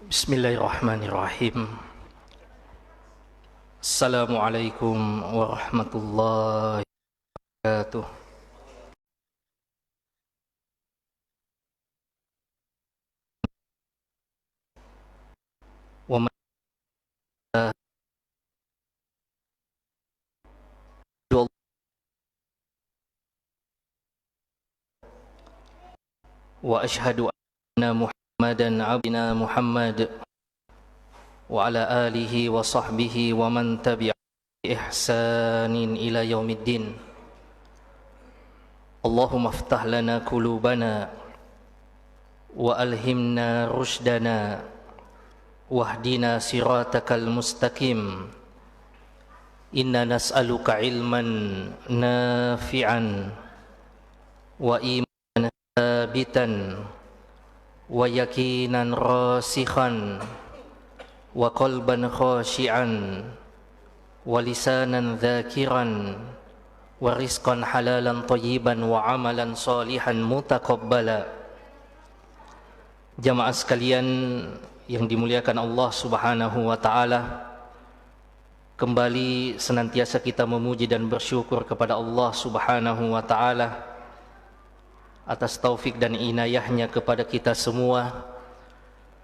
Bismillahirrahmanirrahim. Assalamualaikum warahmatullahi wabarakatuh. Wa man wa ashhadu anna Muhammadan abdina Muhammad wa ala alihi wa sahbihi wa man tabi'a bi ihsanin ila yaumiddin. Allahumma iftah lana qulubana wa alhimna rushdana wahdina siratakal mustaqim. Inna nas'aluka ilman nafi'an wa imanan thabitan wa yakinan rasikhan wa qalban khashi'an wa lisanan dhakiran wa rizqan halalan tayyiban wa amalan salihan mutaqabbala. Jamaah sekalian yang dimuliakan Allah Subhanahu wa taala, kembali senantiasa kita memuji dan bersyukur kepada Allah Subhanahu wa taala atas taufik dan inayahnya kepada kita semua,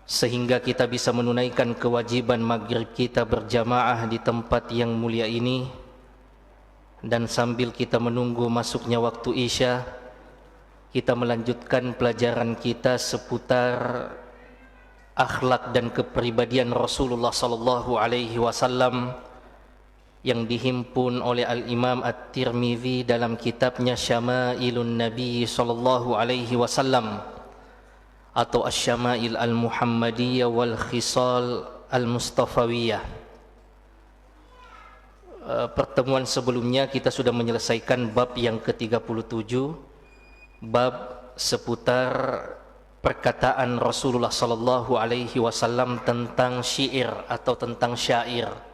sehingga kita bisa menunaikan kewajiban maghrib kita berjamaah di tempat yang mulia ini. Dan sambil kita menunggu masuknya waktu Isya, kita melanjutkan pelajaran kita seputar akhlak dan kepribadian Rasulullah sallallahu alaihi wasallam yang dihimpun oleh Al-Imam At-Tirmidzi dalam kitabnya Syama'ilun Nabi sallallahu alaihi wasallam atau Asy-Syama'il Al-Muhammadiyah wal Khisal Al-Mustafawiyah. Pertemuan sebelumnya kita sudah menyelesaikan bab yang ke-37, bab seputar perkataan Rasulullah sallallahu alaihi wasallam tentang syair atau tentang syair,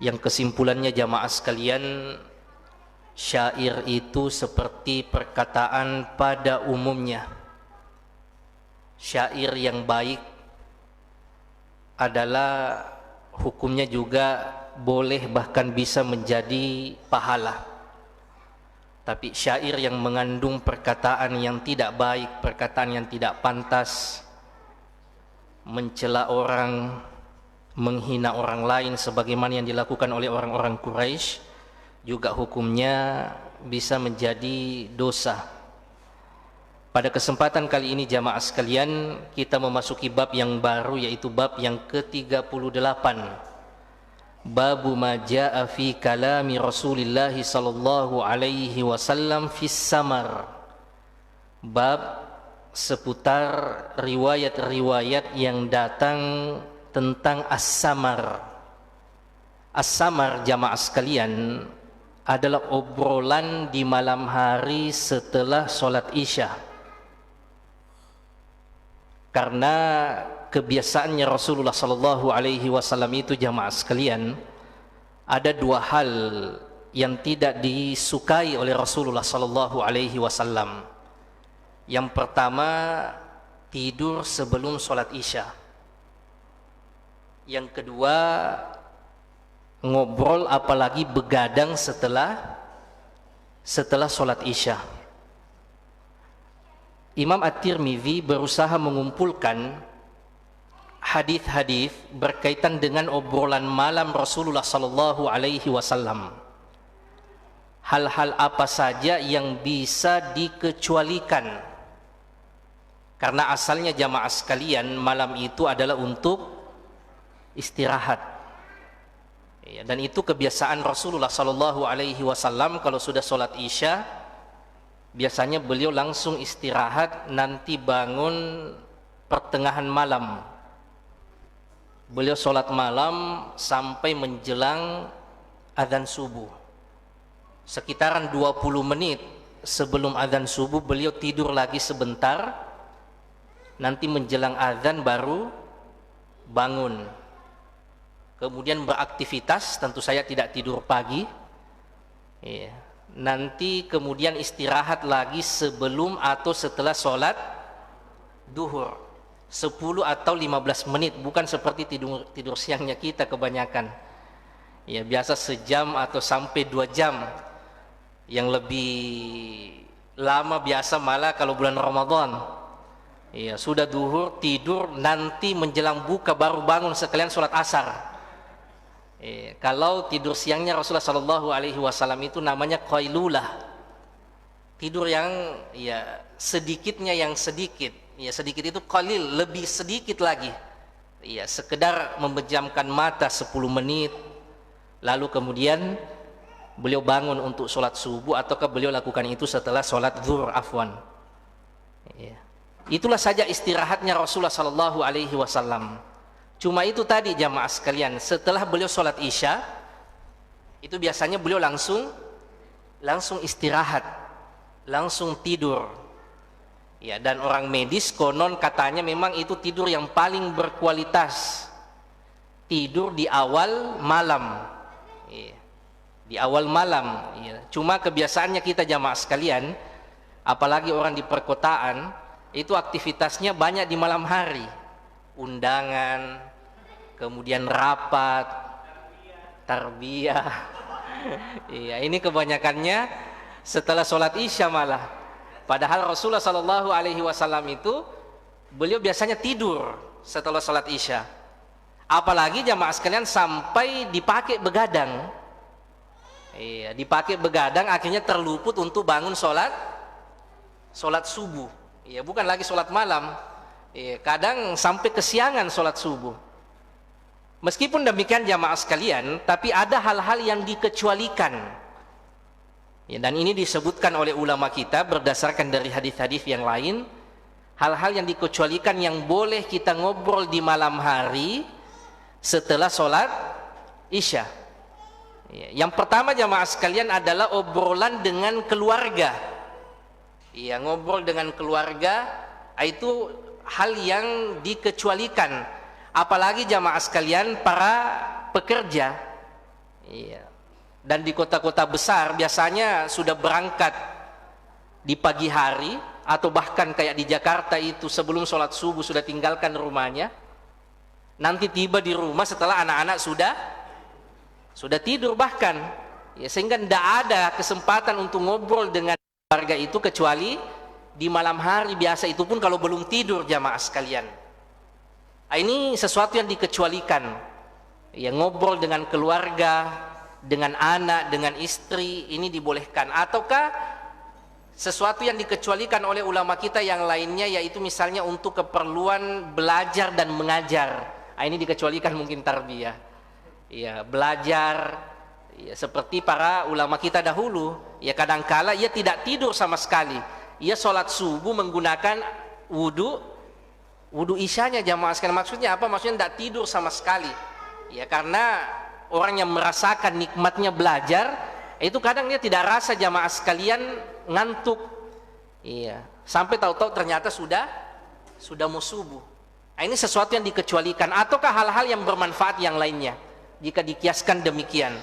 yang kesimpulannya jamaah sekalian, syair itu seperti perkataan pada umumnya. Syair yang baik adalah hukumnya juga boleh bahkan bisa menjadi pahala. Tapi syair yang mengandung perkataan yang tidak baik, perkataan yang tidak pantas, mencela orang, menghina orang lain sebagaimana yang dilakukan oleh orang-orang Quraisy, juga hukumnya bisa menjadi dosa. Pada kesempatan kali ini jamaah sekalian, kita memasuki bab yang baru, yaitu bab yang ke-38, Babu ma jaa fi kalami Rasulillah sallallahu alaihi wasallam fis samar. Bab seputar riwayat-riwayat yang datang tentang as-samar. As-samar jamaah sekalian adalah obrolan di malam hari setelah sholat Isya. Karena kebiasaannya Rasulullah sallallahu alaihi wasallam itu jamaah sekalian, ada dua hal yang tidak disukai oleh Rasulullah sallallahu alaihi wasallam. Yang pertama, tidur sebelum sholat Isya. Yang kedua, ngobrol apalagi begadang setelah sholat Isya. Imam At-Tirmidzi berusaha mengumpulkan hadis-hadis berkaitan dengan obrolan malam Rasulullah sallallahu alaihi wasallam. Hal-hal apa saja yang bisa dikecualikan, karena asalnya jamaah sekalian malam itu adalah untuk istirahat. Dan itu kebiasaan Rasulullah sallallahu alaihi wasallam. Kalau sudah sholat Isya, biasanya beliau langsung istirahat, nanti bangun pertengahan malam. Beliau sholat malam sampai menjelang azan subuh. Sekitaran 20 menit sebelum azan subuh beliau tidur lagi sebentar, nanti menjelang azan baru bangun. Kemudian beraktivitas, tentu saya tidak tidur pagi. Nanti kemudian istirahat lagi sebelum atau setelah sholat duhur. 10 atau 15 menit, bukan seperti tidur siangnya kita kebanyakan. Ya, biasa sejam atau sampai 2 jam. Yang lebih lama biasa malah kalau bulan Ramadan. Ya, sudah duhur tidur, nanti menjelang buka baru bangun sekalian sholat asar. Kalau tidur siangnya Rasulullah SAW itu namanya qailulah. Tidur yang ya sedikitnya yang sedikit. Ya, sedikit itu qalil, lebih sedikit lagi. Ya, sekedar memejamkan mata 10 menit. Lalu kemudian beliau bangun untuk sholat subuh, ataukah beliau lakukan itu setelah sholat zuhur, afwan. Ya. Itulah saja istirahatnya Rasulullah SAW. Cuma itu tadi jamaah sekalian, setelah beliau sholat isya, itu biasanya beliau langsung istirahat, langsung tidur. Ya, dan orang medis konon katanya memang itu tidur yang paling berkualitas, tidur di awal malam. Ya, di awal malam. Ya. Cuma kebiasaannya kita jamaah sekalian, apalagi orang di perkotaan, itu aktivitasnya banyak di malam hari, undangan, kemudian rapat, tarbiyah. Iya, ini kebanyakannya setelah sholat isya malah. Padahal Rasulullah SAW itu beliau biasanya tidur setelah sholat isya. Apalagi jamaah sekalian sampai dipakai begadang. Iya, dipakai begadang akhirnya terluput untuk bangun sholat subuh. Iya, bukan lagi sholat malam. Iya, kadang sampai kesiangan sholat subuh. Meskipun demikian jamaah sekalian, tapi ada hal-hal yang dikecualikan. Ya, dan ini disebutkan oleh ulama kita berdasarkan dari hadis-hadis yang lain. Hal-hal yang dikecualikan yang boleh kita ngobrol di malam hari setelah sholat isya. Ya, yang pertama jamaah sekalian adalah obrolan dengan keluarga. Ya, ngobrol dengan keluarga itu hal yang dikecualikan. Apalagi jamaah sekalian para pekerja. Iya. Dan di kota-kota besar biasanya sudah berangkat di pagi hari, atau bahkan kayak di Jakarta itu sebelum sholat subuh sudah tinggalkan rumahnya. Nanti tiba di rumah setelah anak-anak sudah tidur bahkan. Ya, sehingga tidak ada kesempatan untuk ngobrol dengan keluarga itu kecuali di malam hari biasa, itu pun kalau belum tidur jamaah sekalian. Ini sesuatu yang dikecualikan. Ya, ngobrol dengan keluarga, dengan anak, dengan istri, ini dibolehkan. Ataukah sesuatu yang dikecualikan oleh ulama kita yang lainnya, yaitu misalnya untuk keperluan belajar dan mengajar. Ini dikecualikan mungkin tarbiyah. Ya, belajar, ya, seperti para ulama kita dahulu. Ya, kadangkala ia tidak tidur sama sekali. Ia sholat subuh menggunakan wudu isyanya jamaah sekalian. Maksudnya apa? Maksudnya tidak tidur sama sekali. Ya, karena orang yang merasakan nikmatnya belajar itu kadang dia tidak rasa jamaah sekalian ngantuk. Iya, sampai tahu-tahu ternyata sudah mau subuh. Ini sesuatu yang dikecualikan. Ataukah hal-hal yang bermanfaat yang lainnya? Jika dikiaskan demikian,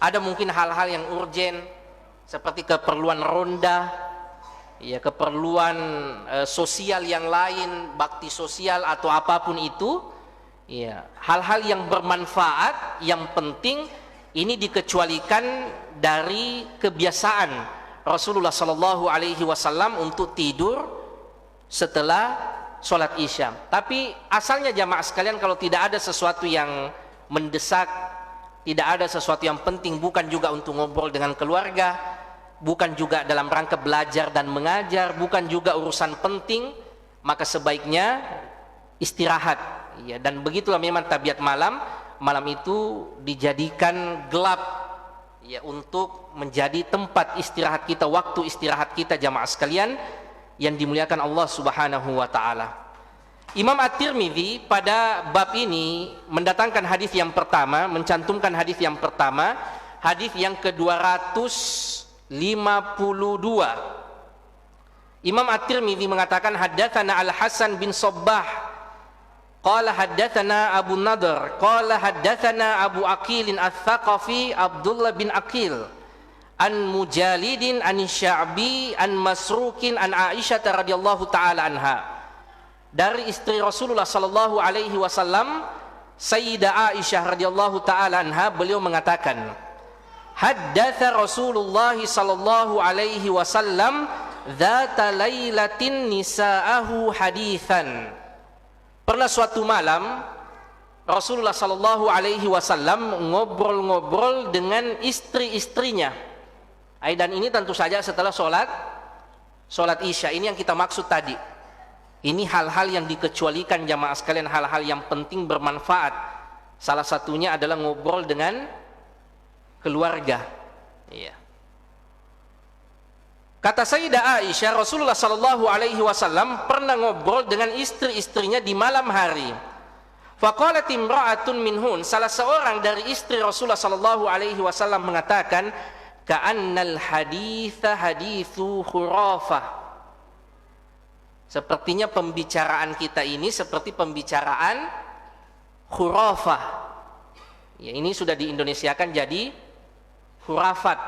ada mungkin hal-hal yang urgen seperti keperluan ronda, ya, keperluan sosial yang lain, bakti sosial atau apapun itu. Ya, hal-hal yang bermanfaat, yang penting, ini dikecualikan dari kebiasaan Rasulullah SAW untuk tidur setelah sholat isya. Tapi asalnya jamaah sekalian, kalau tidak ada sesuatu yang mendesak, tidak ada sesuatu yang penting, bukan juga untuk ngobrol dengan keluarga, bukan juga dalam rangka belajar dan mengajar, bukan juga urusan penting, maka sebaiknya istirahat. Ya, dan begitulah memang tabiat malam itu dijadikan gelap, ya, untuk menjadi tempat istirahat kita, waktu istirahat kita jamaah sekalian yang dimuliakan Allah Subhanahu wa taala. Imam At-Tirmidzi pada bab ini mendatangkan hadis yang pertama, mencantumkan hadis yang pertama, hadis yang ke-252. Imam At-Tirmidzi mengatakan haddatsana Al-Hasan bin Shabbah qala haddatsana Abu Nadhr qala haddatsana Abu Aqil Ats-Tsaqafi Abdullah bin Aqil an Mujalidin an Sya'bi an Masrukin an Aisyah radhiyallahu taala anha. dari istri Rasulullah sallallahu alaihi wasallam, Sayyidah Aisyah radhiyallahu taala anha, beliau mengatakan, haddatsa Rasulullah sallallahu alaihi wasallam dzata lailatin nisa'ahu haditsan. Pernah suatu malam Rasulullah sallallahu alaihi wasallam ngobrol-ngobrol dengan istri-istrinya. Dan ini tentu saja setelah sholat Isya. Ini yang kita maksud tadi. Ini hal-hal yang dikecualikan jamaah sekalian, hal-hal yang penting bermanfaat. Salah satunya adalah ngobrol dengan keluarga. Iya. Kata Sayyidah Aisyah, Rasulullah sallallahu alaihi wasallam pernah ngobrol dengan istri-istrinya di malam hari. Faqalat imra'atun minhun, salah seorang dari istri Rasulullah sallallahu alaihi wasallam mengatakan, ka'annal haditha hadithu khurafah. Sepertinya pembicaraan kita ini seperti pembicaraan khurafah. Ya, ini sudah diindonesiakan jadi khurafat.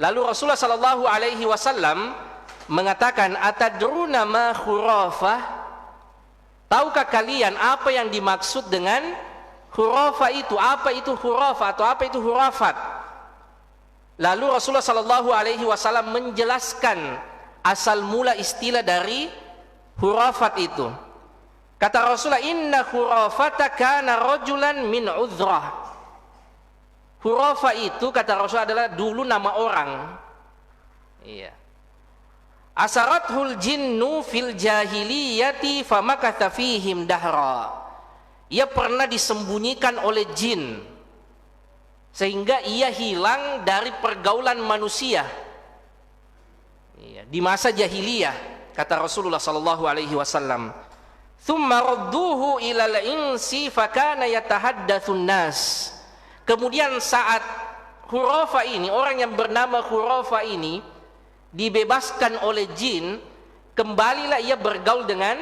Lalu Rasulullah sallallahu alaihi wasallam mengatakan, atadruna ma khurafah? Tahukah kalian apa yang dimaksud dengan khurafah itu? Apa itu khurafah atau apa itu khurafat? Lalu Rasulullah sallallahu alaihi wasallam menjelaskan asal mula istilah dari khurafat itu. Kata Rasulullah, inna khurafata kana rajulan min udhrah. Khurafah itu kata Rasulullah adalah dulu nama orang. Iya. Asarathul jinnu fil jahiliyati famakatha fihim dahra. Ia pernah disembunyikan oleh jin sehingga ia hilang dari pergaulan manusia. Iya, di masa jahiliyah, kata Rasulullah sallallahu alaihi wasallam. Tsumma radduhu ilal insi fakana yatahaddatsun nas. Kemudian saat khurafa ini, orang yang bernama khurafa ini dibebaskan oleh jin, kembalilah ia bergaul dengan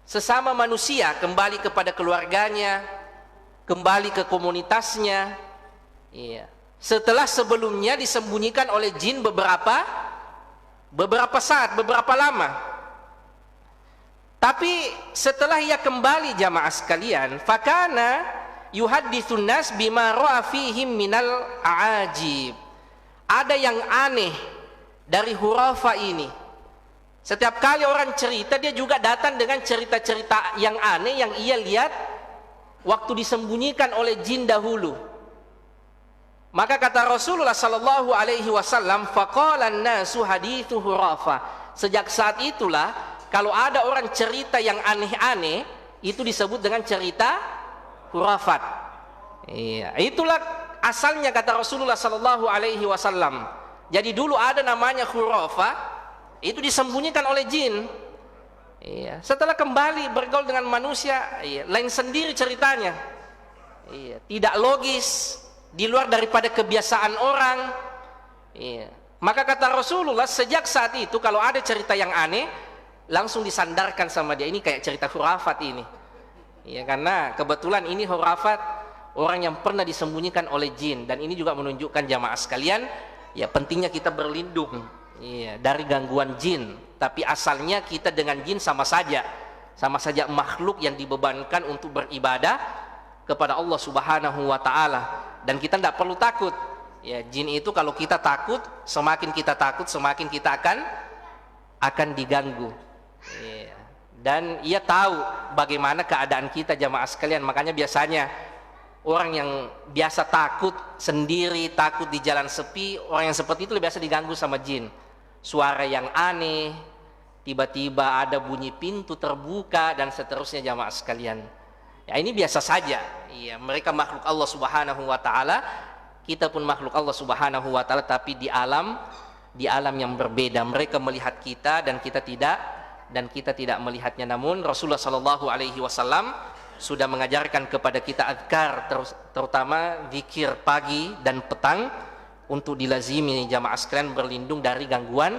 sesama manusia, kembali kepada keluarganya, kembali ke komunitasnya. Iya. Setelah sebelumnya disembunyikan oleh jin beberapa saat, beberapa lama. Tapi setelah ia kembali jamaah sekalian, fakana yuhadditsun nas bima ra'a fihim minal aajib. Ada yang aneh dari khurafa ini. Setiap kali orang cerita, dia juga datang dengan cerita-cerita yang aneh yang ia lihat waktu disembunyikan oleh jin dahulu. Maka kata Rasulullah sallallahu alaihi wasallam, faqala an-nasu haditsu khurafa. Sejak saat itulah kalau ada orang cerita yang aneh-aneh, itu disebut dengan cerita khurafat. Iya, itulah asalnya kata Rasulullah sallallahu alaihi wasallam. Jadi dulu ada namanya khurafah, itu disembunyikan oleh jin. Iya, setelah kembali bergaul dengan manusia, iya, lain sendiri ceritanya. Iya, tidak logis, di luar daripada kebiasaan orang. Iya. Maka kata Rasulullah, sejak saat itu kalau ada cerita yang aneh, langsung disandarkan sama dia, ini kayak cerita khurafat ini. Iya, karena kebetulan ini khurafat orang yang pernah disembunyikan oleh jin, dan ini juga menunjukkan jamaah sekalian, ya pentingnya kita berlindung, iya, dari gangguan jin. Tapi asalnya kita dengan jin sama saja makhluk yang dibebankan untuk beribadah kepada Allah Subhanahu wa taala, dan kita tidak perlu takut. Ya, jin itu kalau kita takut, semakin kita takut, semakin kita akan diganggu. Ya. Dan ia tahu bagaimana keadaan kita jamaah sekalian. Makanya biasanya orang yang biasa takut sendiri, takut di jalan sepi, orang yang seperti itu biasa diganggu sama jin. Suara yang aneh, tiba-tiba ada bunyi pintu terbuka, dan seterusnya jamaah sekalian. Ya, ini biasa saja. Iya, mereka makhluk Allah Subhanahu wa taala, kita pun makhluk Allah Subhanahu wa taala, tapi di alam yang berbeda. Mereka melihat kita dan kita tidak melihatnya. Namun Rasulullah sallallahu alaihi wasallam sudah mengajarkan kepada kita azkar, terutama zikir pagi dan petang, untuk dilazimi jamaah sekalian, berlindung dari gangguan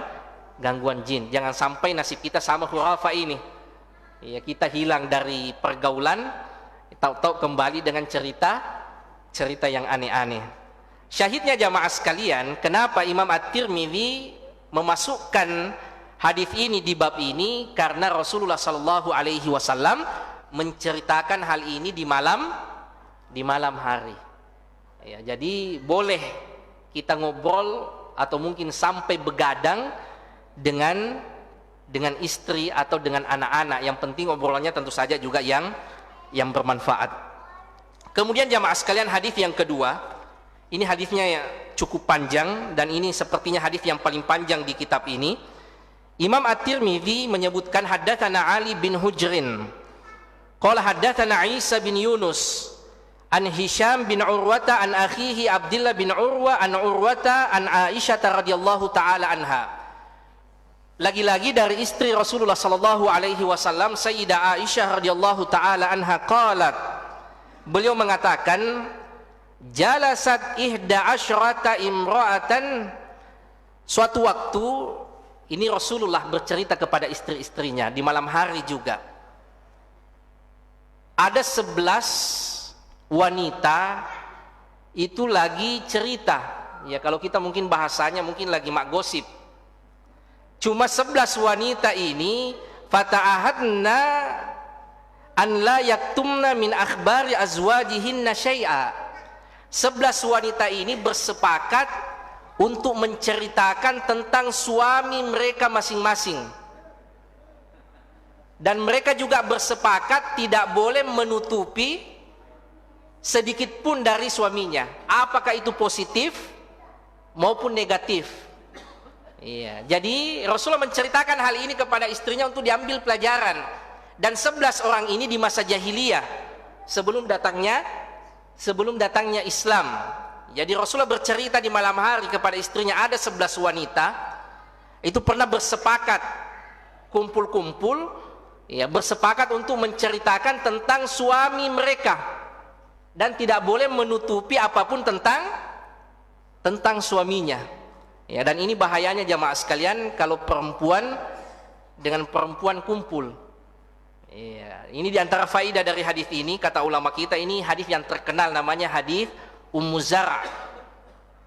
jin. Jangan sampai nasib kita sama khurafa ini. Ya, kita hilang dari pergaulan, tahu-tahu kembali dengan cerita yang aneh-aneh. Syahidnya jamaah sekalian, kenapa Imam At-Tirmidzi memasukkan hadis ini di bab ini karena Rasulullah sallallahu alaihi wasallam menceritakan hal ini di malam hari. Ya, jadi boleh kita ngobrol atau mungkin sampai begadang dengan istri atau dengan anak-anak. Yang penting obrolannya tentu saja juga yang bermanfaat. Kemudian jamaah sekalian, hadis yang kedua, ini hadisnya ya cukup panjang dan ini sepertinya hadis yang paling panjang di kitab ini. Imam At-Tirmidzi menyebutkan haddatsana Ali bin Hujrin qala haddatsana Isa bin Yunus an Hisham bin Urwata an akhihi Abdullah bin Urwa an Urwata an Aisyah radhiyallahu taala anha. Lagi-lagi dari istri Rasulullah sallallahu alaihi wasallam Sayyidah Aisyah radhiyallahu taala anha qalat, beliau mengatakan, jalasat ihda asyrata imra'atan, suatu waktu ini Rasulullah bercerita kepada istri-istrinya di malam hari juga. Ada 11 wanita itu lagi cerita. Ya kalau kita mungkin bahasanya mungkin lagi mak gosip. Cuma 11 wanita ini fata'ahadna an la yaktumna min akhbari azwajihinna syai'a. 11 wanita ini bersepakat untuk menceritakan tentang suami mereka masing-masing. Dan mereka juga bersepakat tidak boleh menutupi sedikit pun dari suaminya, apakah itu positif maupun negatif. Iya, jadi Rasulullah menceritakan hal ini kepada istrinya untuk diambil pelajaran. Dan 11 orang ini di masa jahiliyah sebelum datangnya Islam. Jadi Rasulullah bercerita di malam hari kepada istrinya, ada 11 wanita itu pernah bersepakat kumpul-kumpul, ya, bersepakat untuk menceritakan tentang suami mereka dan tidak boleh menutupi apapun tentang suaminya. Ya, dan ini bahayanya jamaah sekalian kalau perempuan dengan perempuan kumpul. Ya, ini diantara faidah dari hadis ini, kata ulama kita, ini hadis yang terkenal namanya hadis Ummu Zara.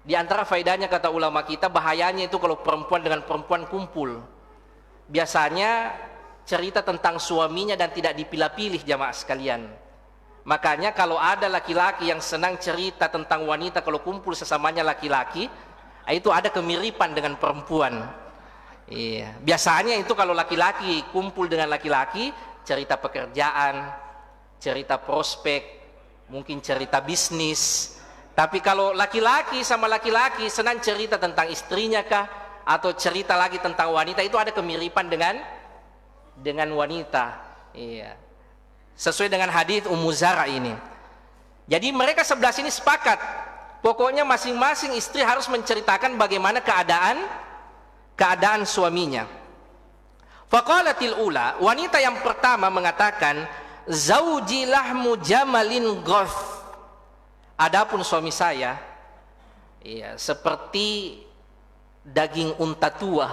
Di antara faedahnya kata ulama kita, bahayanya itu kalau perempuan dengan perempuan kumpul. Biasanya cerita tentang suaminya dan tidak dipilah-pilih jamaah sekalian. Makanya kalau ada laki-laki yang senang cerita tentang wanita kalau kumpul sesamanya laki-laki, itu ada kemiripan dengan perempuan. Iya, biasanya itu kalau laki-laki kumpul dengan laki-laki, cerita pekerjaan, cerita prospek, mungkin cerita bisnis. Tapi kalau laki-laki sama laki-laki senang cerita tentang istrinya kah, atau cerita lagi tentang wanita, itu ada kemiripan dengan wanita. Iya. Sesuai dengan hadis Ummu Zara ini. Jadi mereka 11 ini sepakat, pokoknya masing-masing istri harus menceritakan bagaimana keadaan suaminya. Faqalatil ula, wanita yang pertama mengatakan, zauji lahmu jamalin ghath. Adapun suami saya, ya, seperti daging unta tua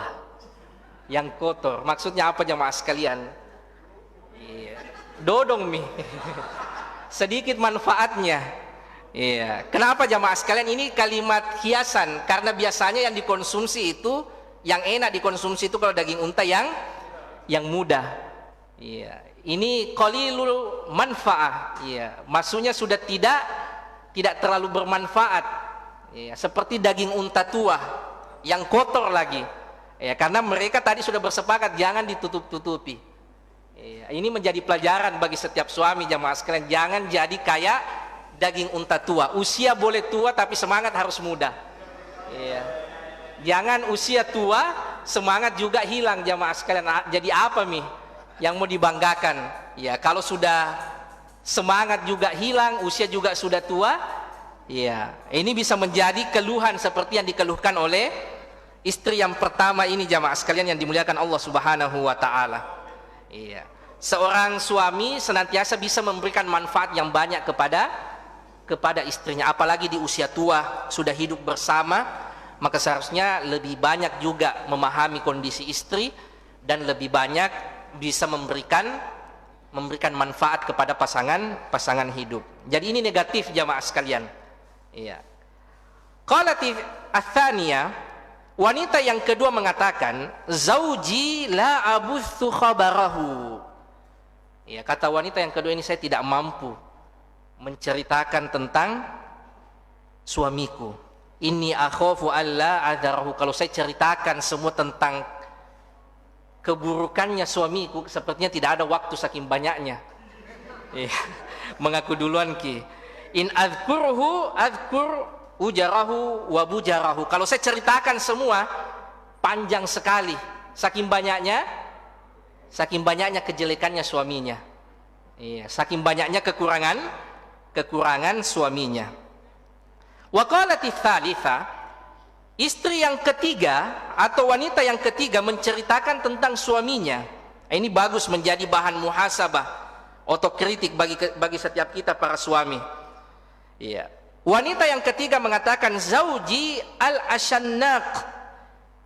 yang kotor. Maksudnya apa jemaah sekalian? Ya, dodong mi. Sedikit manfaatnya. Ya. Kenapa jemaah sekalian? Ini kalimat hiasan karena biasanya yang dikonsumsi itu, yang enak dikonsumsi itu kalau daging unta yang mudah. Ya. Ini qalilul manfaah. Ya. Maksudnya sudah tidak terlalu bermanfaat, ya, seperti daging unta tua yang kotor lagi, ya, karena mereka tadi sudah bersepakat jangan ditutup-tutupi. Ya, ini menjadi pelajaran bagi setiap suami jamaah sekalian, jangan jadi kayak daging unta tua. Usia boleh tua tapi semangat harus muda. Ya. Jangan usia tua semangat juga hilang jamaah sekalian. Jadi apa nih yang mau dibanggakan? Ya, kalau sudah semangat juga hilang, usia juga sudah tua, ya, ini bisa menjadi keluhan seperti yang dikeluhkan oleh istri yang pertama ini jamaah sekalian yang dimuliakan Allah Subhanahu wa taala. Iya. Seorang suami senantiasa bisa memberikan manfaat yang banyak kepada istrinya, apalagi di usia tua, sudah hidup bersama, maka seharusnya lebih banyak juga memahami kondisi istri dan lebih banyak bisa memberikan manfaat kepada pasangan hidup. Jadi ini negatif jamaah sekalian. Iya. Qalatif ats-tsaniyah, Wanita yang kedua mengatakan, zauji la abuthu khabarahu. Ya, kata wanita yang kedua ini, saya tidak mampu menceritakan tentang suamiku. Inni akhafu alla adarahu. Kalau saya ceritakan semua tentang keburukannya suamiku, sepertinya tidak ada waktu saking banyaknya. Ya, mengaku duluan ki. In adhkurhu adhkur ujarahu wa bujarahu. Kalau saya ceritakan semua panjang sekali, saking banyaknya kejelekannya suaminya. Iya, saking banyaknya kekurangan suaminya. Wa qalati tsalitsa, istri yang ketiga atau wanita yang ketiga menceritakan tentang suaminya. Ini bagus menjadi bahan muhasabah, otokritik bagi setiap kita para suami. Iya. Wanita yang ketiga mengatakan, zauji al-ashannaq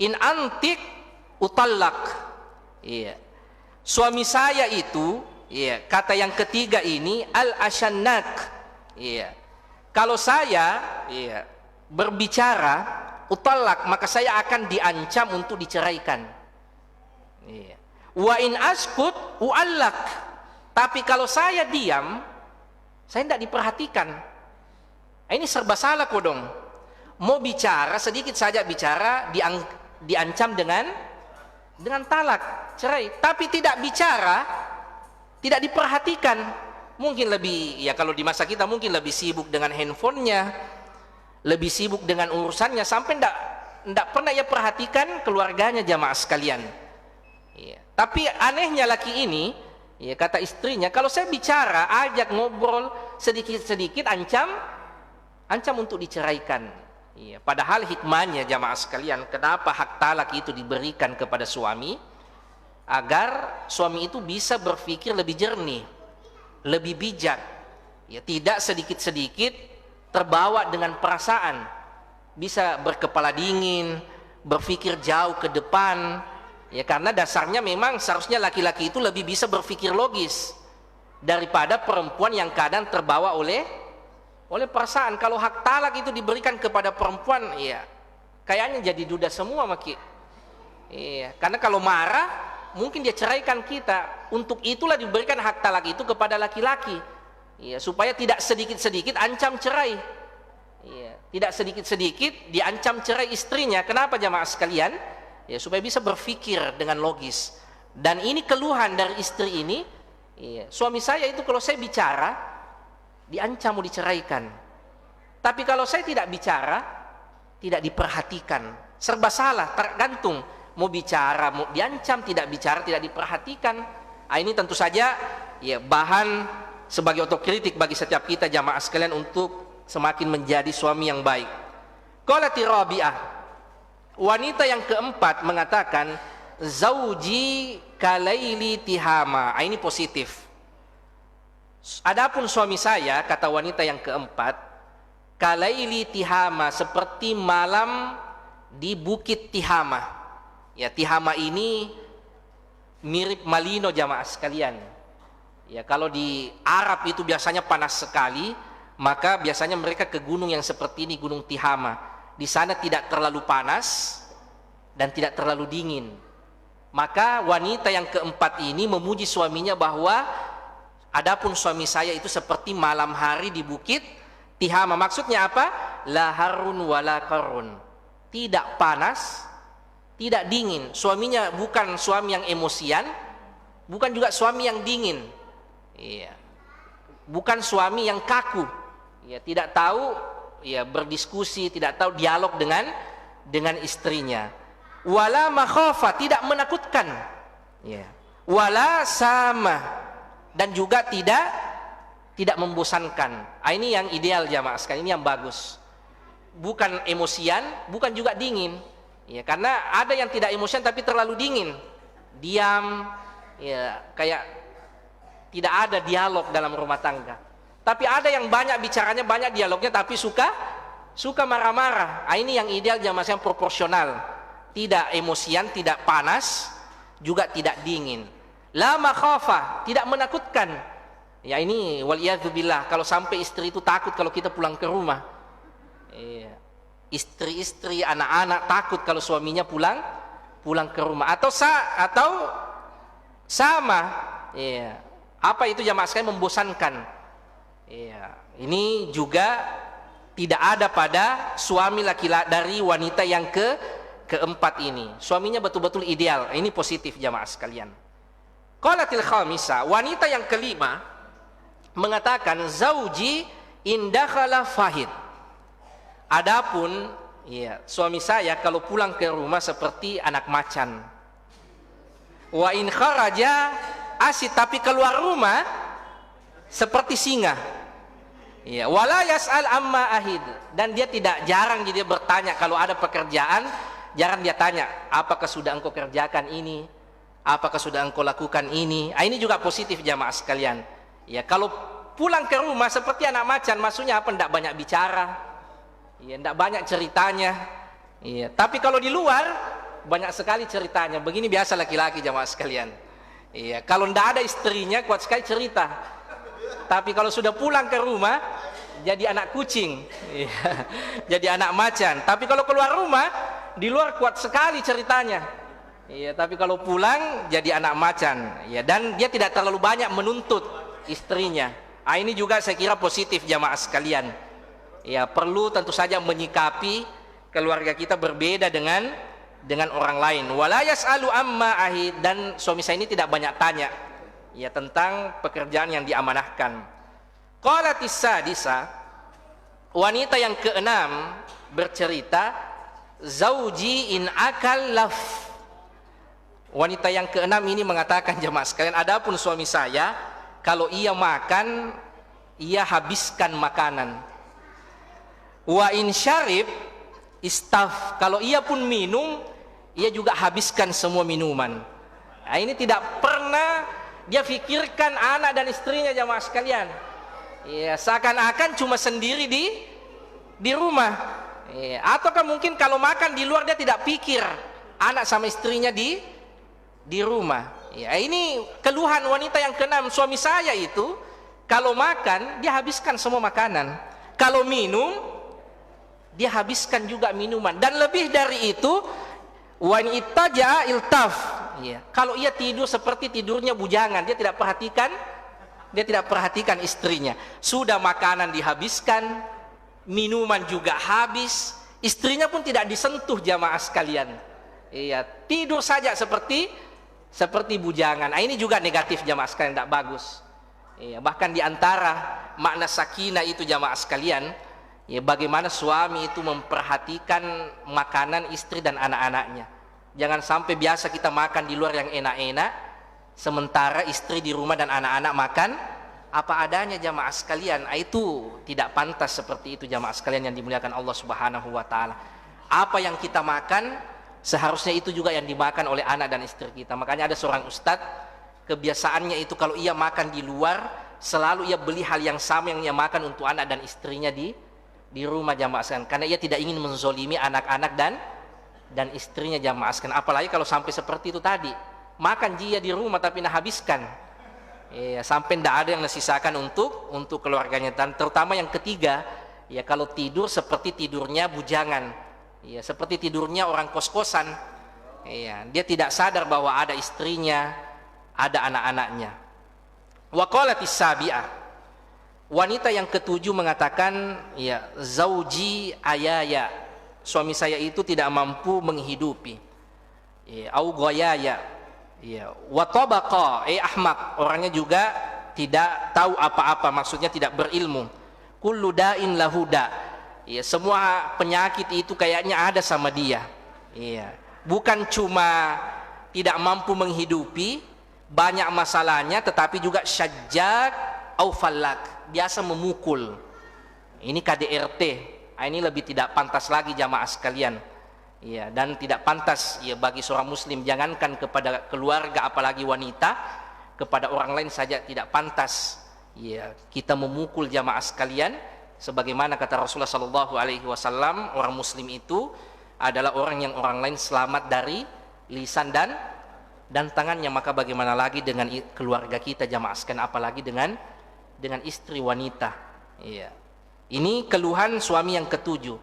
in antik utallak. Iya. Suami saya itu, iya, kata yang ketiga ini al-ashannaq. Iya. Kalau saya, iya, berbicara utallak, maka saya akan diancam untuk diceraikan. Iya. Wa in askut uallak. Tapi kalau saya diam, saya tidak diperhatikan. Ini serba salah kok dong. Mau bicara, sedikit saja bicara, diancam dengan talak, cerai. Tapi tidak bicara, tidak diperhatikan. Mungkin lebih, ya kalau di masa kita mungkin lebih sibuk dengan handphonenya, lebih sibuk dengan urusannya, sampai tidak pernah ya perhatikan keluarganya, jamaah sekalian. Ya. Tapi anehnya laki ini, ya, kata istrinya, kalau saya bicara, ajak ngobrol sedikit-sedikit, ancam untuk diceraikan. Ya. Padahal hikmahnya, jamaah sekalian, kenapa hak talak itu diberikan kepada suami? Agar suami itu bisa berpikir lebih jernih, lebih bijak, ya, tidak sedikit-sedikit terbawa dengan perasaan, bisa berkepala dingin, berpikir jauh ke depan, ya, karena dasarnya memang seharusnya laki-laki itu lebih bisa berpikir logis daripada perempuan yang kadang terbawa oleh perasaan. Kalau hak talak itu diberikan kepada perempuan, ya kayaknya jadi duda semua maki. Iya, karena kalau marah mungkin dia ceraikan kita. Untuk itulah diberikan hak talak itu kepada laki-laki, ya, supaya tidak sedikit-sedikit ancam cerai, ya, tidak sedikit-sedikit diancam cerai istrinya. Kenapa jamaah sekalian? Ya, supaya bisa berpikir dengan logis. Dan ini keluhan dari istri ini, ya, suami saya itu kalau saya bicara diancam mau diceraikan, tapi kalau saya tidak bicara tidak diperhatikan. Serba salah, tergantung mau bicara, mau diancam, tidak bicara, tidak diperhatikan. Ini tentu saja, ya, bahan sebagai otokritik bagi setiap kita jamaah sekalian untuk semakin menjadi suami yang baik. Qalati rabi'ah, wanita yang keempat mengatakan, zauji kalaili tihama. Ini positif. Adapun suami saya, kata wanita yang keempat, kalaili tihama, seperti malam di bukit Tihama. Ya, Tihama ini mirip Malino jamaah sekalian. Ya, kalau di Arab itu biasanya panas sekali, maka biasanya mereka ke gunung yang seperti ini, Gunung Tihama. Di sana tidak terlalu panas dan tidak terlalu dingin. Maka wanita yang keempat ini memuji suaminya bahwa adapun suami saya itu seperti malam hari di bukit Tihama. Maksudnya apa? La harun wala karun. Tidak panas, tidak dingin. Suaminya bukan suami yang emosian, bukan juga suami yang dingin. Iya. Bukan suami yang kaku. Ya, tidak tahu, ya, berdiskusi, tidak tahu dialog dengan istrinya. Wala makhafa, tidak menakutkan. Ya. Wala sama, dan juga tidak membosankan. Ini yang ideal jamaah sekalian, ini yang bagus. Bukan emosian, bukan juga dingin. Ya, karena ada yang tidak emosian tapi terlalu dingin, diam, ya, kayak tidak ada dialog dalam rumah tangga. Tapi ada yang banyak bicaranya, banyak dialognya, tapi suka marah-marah. Ini yang ideal jamaah sekalian, proporsional, tidak emosian, tidak panas, juga tidak dingin. La makhafa, tidak menakutkan. Ya, ini waliyadzubillah, kalau sampai istri itu takut kalau kita pulang ke rumah. Iya. istri-istri, anak-anak takut kalau suaminya pulang ke rumah, atau sama, ya. Apa itu jamaah sekalian? Membosankan. Ya. Ini juga tidak ada pada suami laki-laki dari wanita yang keempat ini. Suaminya betul-betul ideal. Ini positif jamaah sekalian. Qalatil khamisa, wanita yang kelima mengatakan zauji indakhala fahid. Adapun ya, suami saya kalau pulang ke rumah seperti anak macan. Wa in kharaja asid, tapi keluar rumah seperti singa. Ya, wala yas'al amma ahid, dan dia tidak jarang dia bertanya kalau ada pekerjaan, jarang dia tanya, apakah sudah engkau kerjakan ini? Apakah sudah engkau lakukan ini? Ini juga positif jamaah sekalian. Ya, kalau pulang ke rumah seperti anak macan, maksudnya apa? Tidak banyak bicara, ya, tidak banyak ceritanya. Ya, tapi kalau di luar banyak sekali ceritanya. Begini biasa laki-laki jamaah sekalian. Ya, kalau tidak ada istrinya kuat sekali cerita. Tapi kalau sudah pulang ke rumah jadi anak kucing, ya, jadi anak macan. Tapi kalau keluar rumah di luar kuat sekali ceritanya. Ya, tapi kalau pulang jadi anak macan. Ya, dan dia tidak terlalu banyak menuntut istrinya. Ini juga saya kira positif jamaah sekalian. Ya, perlu tentu saja menyikapi keluarga kita berbeda dengan orang lain. Wala yas'alu amma ahid, dan suami saya ini tidak banyak tanya ya tentang pekerjaan yang diamanahkan. Qalatis sadisa, wanita yang keenam bercerita, zauji in akal laf. Wanita yang keenam ini mengatakan jemaah sekalian, adapun suami saya kalau ia makan, ia habiskan makanan. Wa in syarib istaf, kalau ia pun minum, ia juga habiskan semua minuman. Nah, ini tidak pernah dia fikirkan anak dan istrinya jamaah sekalian. Ya, seakan-akan cuma sendiri di rumah. Ya, ataukah mungkin kalau makan di luar dia tidak pikir anak sama istrinya di rumah. Ya, ini keluhan wanita yang keenam. Suami saya itu kalau makan dia habiskan semua makanan. Kalau minum dia habiskan juga minuman. Dan lebih dari itu, wan ittaja iltaf. Ya, kalau ia tidur seperti tidurnya bujangan, dia tidak perhatikan istrinya. Sudah makanan dihabiskan, minuman juga habis, istrinya pun tidak disentuh jamaah sekalian. Iya, tidur saja seperti bujangan. Ini juga negatif jamaah sekalian, tidak bagus. Iya, bahkan diantara makna sakinah itu jamaah sekalian, ya, bagaimana suami itu memperhatikan makanan istri dan anak-anaknya. Jangan sampai biasa kita makan di luar yang enak-enak, sementara istri di rumah dan anak-anak makan apa adanya jamaah sekalian. Itu tidak pantas seperti itu jamaah sekalian yang dimuliakan Allah Subhanahu wa taala. Apa yang kita makan seharusnya itu juga yang dimakan oleh anak dan istri kita. Makanya ada seorang ustadz, kebiasaannya itu kalau ia makan di luar, selalu ia beli hal yang sama yang ia makan untuk anak dan istrinya di rumah jamaah sekalian, karena ia tidak ingin menzolimi anak-anak dan istrinya jamaah sekalian. Apalagi kalau sampai seperti itu tadi, makan dia di rumah tapi nak habiskan, ya, sampai tidak ada yang disisakan untuk keluarganya. Dan terutama yang ketiga, ya, kalau tidur seperti tidurnya bujangan, ya, seperti tidurnya orang kos-kosan, ya, dia tidak sadar bahwa ada istrinya, ada anak-anaknya. Wa qalatis sabi'ah, wanita yang ketujuh mengatakan, ya, zauji ayaya, suami saya itu tidak mampu menghidupi, ya, au ghayaya, ya, wa tabaqa, ahmak, orangnya juga tidak tahu apa-apa, maksudnya tidak berilmu. Kullu da'in lahu da, ya, semua penyakit itu kayaknya ada sama dia. Ya, bukan cuma tidak mampu menghidupi, banyak masalahnya, tetapi juga syajjak au fallak, biasa memukul. Ini KDRT. Ini lebih tidak pantas lagi jamaah sekalian. Ya, dan tidak pantas ya bagi seorang muslim, jangankan kepada keluarga apalagi wanita, kepada orang lain saja tidak pantas ya kita memukul jamaah sekalian. Sebagaimana kata Rasulullah sallallahu alaihi wasallam, orang muslim itu adalah orang yang orang lain selamat dari lisan dan tangannya. Maka bagaimana lagi dengan keluarga kita jamaah sekalian, apalagi dengan istri wanita. Ya. Ini keluhan suami yang ketujuh.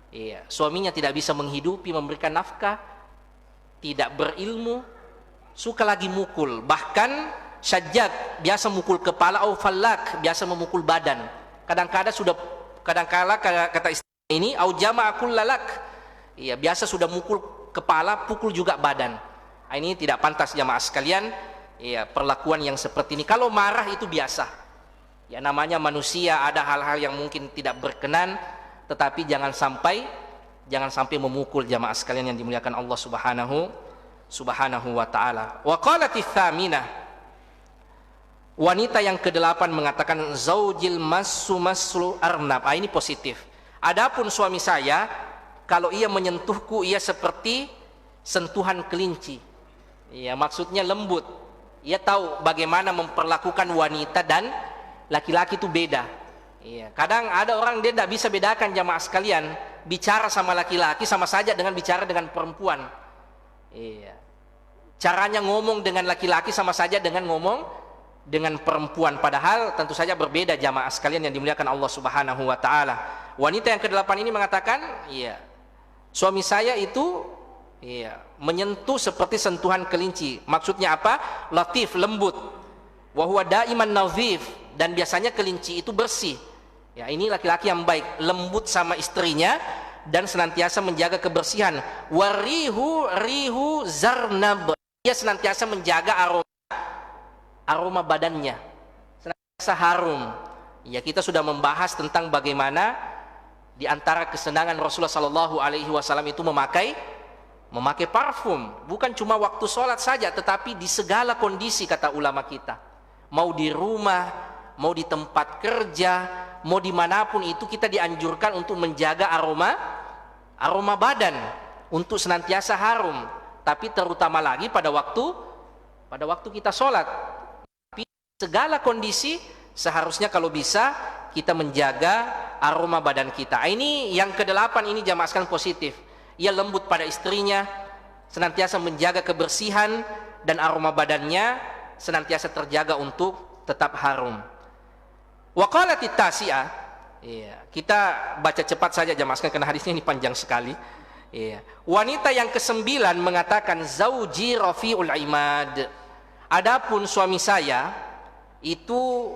Iya, suaminya tidak bisa menghidupi, memberikan nafkah, tidak berilmu, suka lagi mukul. Bahkan syajjak, biasa mukul kepala, au fallak, biasa memukul badan. Kadang-kala kata istri ini, au jama'a kullalak. Iya, biasa sudah mukul kepala, pukul juga badan. Ini tidak pantas jamaah sekalian. Iya, perlakuan yang seperti ini. Kalau marah itu biasa. Ya, namanya manusia, ada hal-hal yang mungkin tidak berkenan, tetapi jangan sampai memukul jamaah sekalian yang dimuliakan Allah Subhanahu wa taala. Wa qalatis tsaminah, wanita yang ke-8 mengatakan zaujil massu arnab. Ini positif. Adapun suami saya, kalau ia menyentuhku ia seperti sentuhan kelinci. Ya, maksudnya lembut. Ia tahu bagaimana memperlakukan wanita dan laki-laki itu beda. Iya, kadang ada orang dia tidak bisa bedakan jamaah sekalian, bicara sama laki-laki sama saja dengan bicara dengan perempuan. Iya. Caranya ngomong dengan laki-laki sama saja dengan ngomong dengan perempuan, padahal tentu saja berbeda jamaah sekalian yang dimuliakan Allah Subhanahu wa taala. Wanita yang ke-8 ini mengatakan, iya, suami saya itu menyentuh seperti sentuhan kelinci. Maksudnya apa? Latif, lembut. Wa huwa daiman nadhif, dan biasanya kelinci itu bersih. Ya, ini laki-laki yang baik, lembut sama istrinya dan senantiasa menjaga kebersihan. Rihu zarnab, dia senantiasa menjaga aroma badannya, senantiasa harum. Ya, kita sudah membahas tentang bagaimana di antara kesenangan Rasulullah sallallahu alaihi wasallam itu memakai parfum, bukan cuma waktu sholat saja, tetapi di segala kondisi kata ulama kita. Mau di rumah, mau di tempat kerja, mau dimanapun itu kita dianjurkan untuk menjaga aroma badan, untuk senantiasa harum. Tapi terutama lagi pada waktu kita sholat. Tapi segala kondisi seharusnya kalau bisa kita menjaga aroma badan kita. Ini yang ke-8 ini jamaah sekalian positif. Ia lembut pada istrinya, senantiasa menjaga kebersihan dan aroma badannya senantiasa terjaga untuk tetap harum. Wa qalatit tasi'ah, iya, kita baca cepat saja jamaah sekalian karena hadisnya ini panjang sekali. Iya. Wanita yang ke-9 mengatakan zauji rafiul imad. Adapun suami saya itu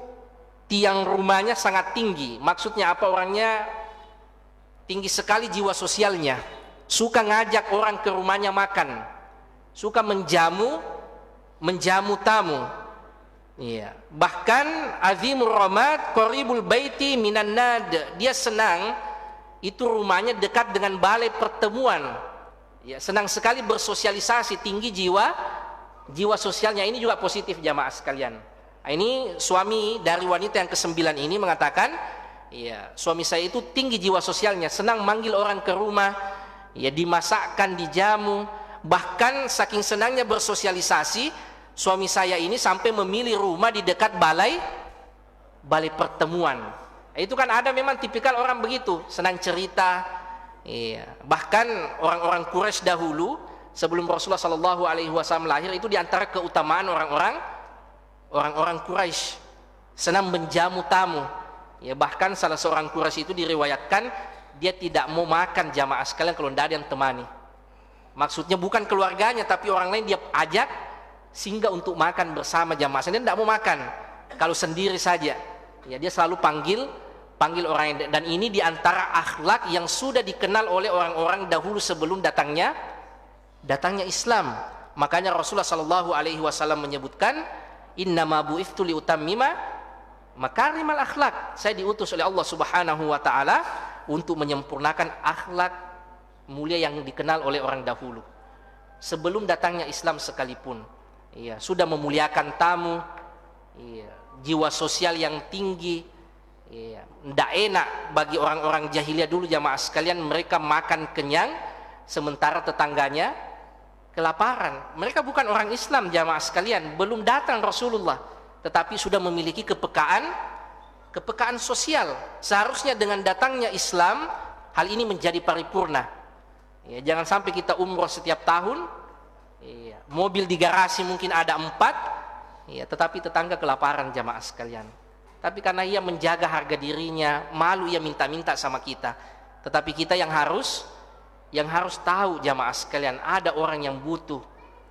tiang rumahnya sangat tinggi. Maksudnya apa? Orangnya tinggi sekali jiwa sosialnya. Suka ngajak orang ke rumahnya makan, suka menjamu tamu. Iya. Bahkan azimur ramad qaribul baiti minan nad, dia senang itu rumahnya dekat dengan balai pertemuan. Ya, senang sekali bersosialisasi, tinggi jiwa sosialnya. Ini juga positif jamaah sekalian. Ini suami dari wanita yang ke-9 ini mengatakan, ya, suami saya itu tinggi jiwa sosialnya, senang manggil orang ke rumah, ya, dimasakkan, dijamu. Bahkan saking senangnya bersosialisasi, suami saya ini sampai memilih rumah di dekat balai pertemuan. Itu kan ada memang tipikal orang begitu, senang cerita. Iya. Bahkan orang-orang Quraisy dahulu sebelum Rasulullah Shallallahu Alaihi Wasallam lahir, itu diantara keutamaan orang-orang Quraisy senang menjamu tamu. Ya, bahkan salah seorang Quraisy itu diriwayatkan dia tidak mau makan jamaah sekalian kalau tidak ada yang temani. Maksudnya bukan keluarganya, tapi orang lain dia ajak singgah untuk makan bersama jamaah. Dia tidak mau makan kalau sendiri saja. Ya, dia selalu panggil orang yang, dan ini diantara akhlak yang sudah dikenal oleh orang-orang dahulu sebelum datangnya Islam. Makanya Rasulullah Shallallahu Alaihi Wasallam menyebutkan, innama bu'ithtu liutammima makarimal akhlak. Saya diutus oleh Allah Subhanahu Wa Taala untuk menyempurnakan akhlak mulia yang dikenal oleh orang dahulu sebelum datangnya Islam sekalipun. Iya, sudah memuliakan tamu. Iya, jiwa sosial yang tinggi. Iya, tidak enak bagi orang-orang jahiliyah dulu jamaah sekalian, mereka makan kenyang sementara tetangganya kelaparan. Mereka bukan orang Islam jamaah sekalian, belum datang Rasulullah, tetapi sudah memiliki kepekaan sosial. Seharusnya dengan datangnya Islam hal ini menjadi paripurna. Ya, jangan sampai kita umroh setiap tahun, ya, mobil di garasi mungkin ada 4, ya, tetapi tetangga kelaparan jamaah sekalian. Tapi karena ia menjaga harga dirinya, malu ia minta-minta sama kita. Tetapi kita yang harus tahu jamaah sekalian, ada orang yang butuh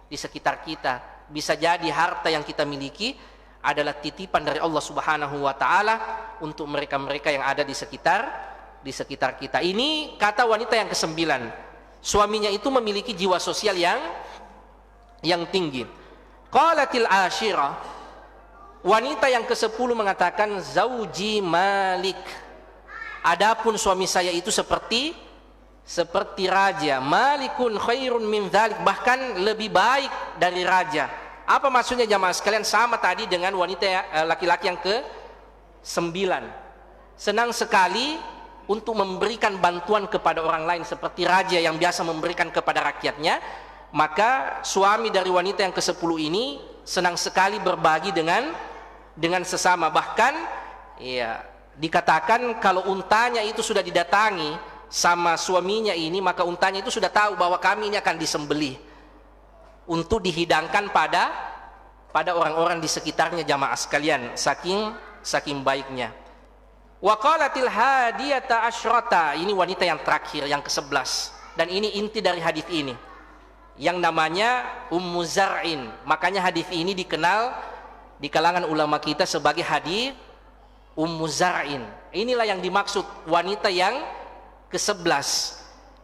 di sekitar kita. Bisa jadi harta yang kita miliki adalah titipan dari Allah Subhanahu wa taala untuk mereka-mereka yang ada di sekitar kita. Ini kata wanita yang ke-9. Suaminya itu memiliki jiwa sosial yang tinggi. Qalatil ashirah, wanita yang ke-10 mengatakan zauji malik. Adapun suami saya itu seperti raja, malikun khairun min dzalik, bahkan lebih baik dari raja. Apa maksudnya jamaah sekalian? Sama tadi dengan wanita laki-laki yang ke-9. Senang sekali untuk memberikan bantuan kepada orang lain seperti raja yang biasa memberikan kepada rakyatnya. Maka suami dari wanita yang ke-10 ini senang sekali berbagi dengan sesama. Bahkan ya, dikatakan kalau untanya itu sudah didatangi sama suaminya ini, maka untanya itu sudah tahu bahwa kami ini akan disembelih untuk dihidangkan pada orang-orang di sekitarnya jamaah sekalian, saking baiknya. Wa qalatil hadiyata asyrata, ini wanita yang terakhir, yang ke-11, dan ini inti dari hadis ini, yang namanya Ummu Zar'in. Makanya hadis ini dikenal di kalangan ulama kita sebagai hadis Ummu Zar'in. Inilah yang dimaksud wanita yang ke-11.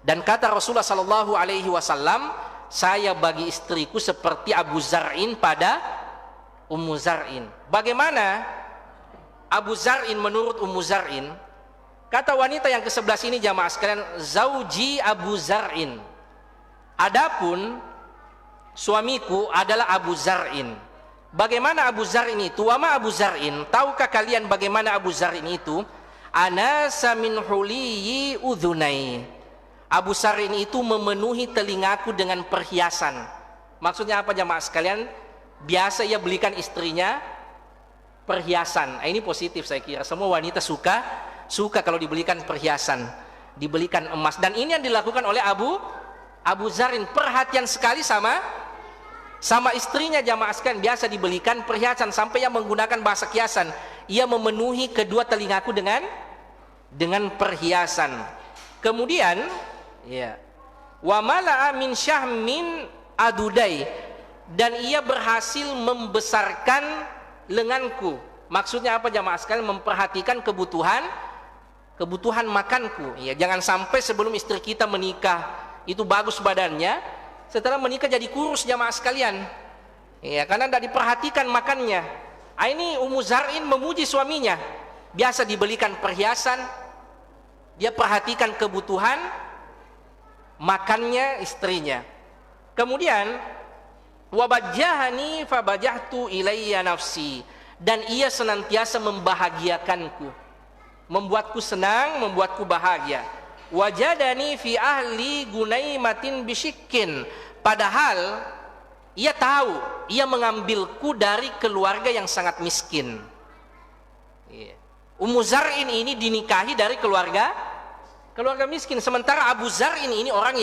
Dan kata Rasulullah sallallahu alaihi wasallam, saya bagi istriku seperti Abu Zar'in pada Ummu Zar'in. Bagaimana Abu Zar'in menurut Ummu Zar'in? Kata wanita yang ke-11 ini jamaah sekalian, zauji Abu Zar'in. Adapun suamiku adalah Abu Zar'in. Bagaimana Abu Zar'in itu? Wama Abu Zar'in, tahukah kalian bagaimana Abu Zar'in itu? Anasa min huliyi udhunai. Abu Zar'in itu memenuhi telingaku dengan perhiasan. Maksudnya apa jamaah sekalian? Biasa ia belikan istrinya perhiasan. Ini positif saya kira. Semua wanita suka kalau dibelikan perhiasan, dibelikan emas. Dan ini yang dilakukan oleh Abu Zar'in. Perhatian sekali sama istrinya jamaah sekalian. Biasa dibelikan perhiasan, sampai ia menggunakan bahasa kiasan. Ia memenuhi kedua telingaku dengan perhiasan. Kemudian ya, wa mala'a min syahmin adudai, dan ia berhasil membesarkan lenganku. Maksudnya apa jamaah sekalian? Memperhatikan kebutuhan makanku. Ya, jangan sampai sebelum istri kita menikah itu bagus badannya, setelah menikah jadi kurus jamaah sekalian. Ya, karena tidak diperhatikan makannya. Ini Ummu Zar'in memuji suaminya. Biasa dibelikan perhiasan, dia perhatikan kebutuhan makannya istrinya. Kemudian wabajjahani fabajahtu ilayya nafsi, dan ia senantiasa membahagiakanku, membuatku senang, membuatku bahagia. Wajadani fi ahli gunaimatin bisyikkin, padahal ia tahu ia mengambilku dari keluarga yang sangat miskin. Ummu Zar'in ini dinikahi dari keluarga miskin, sementara Abu Zar'in ini orang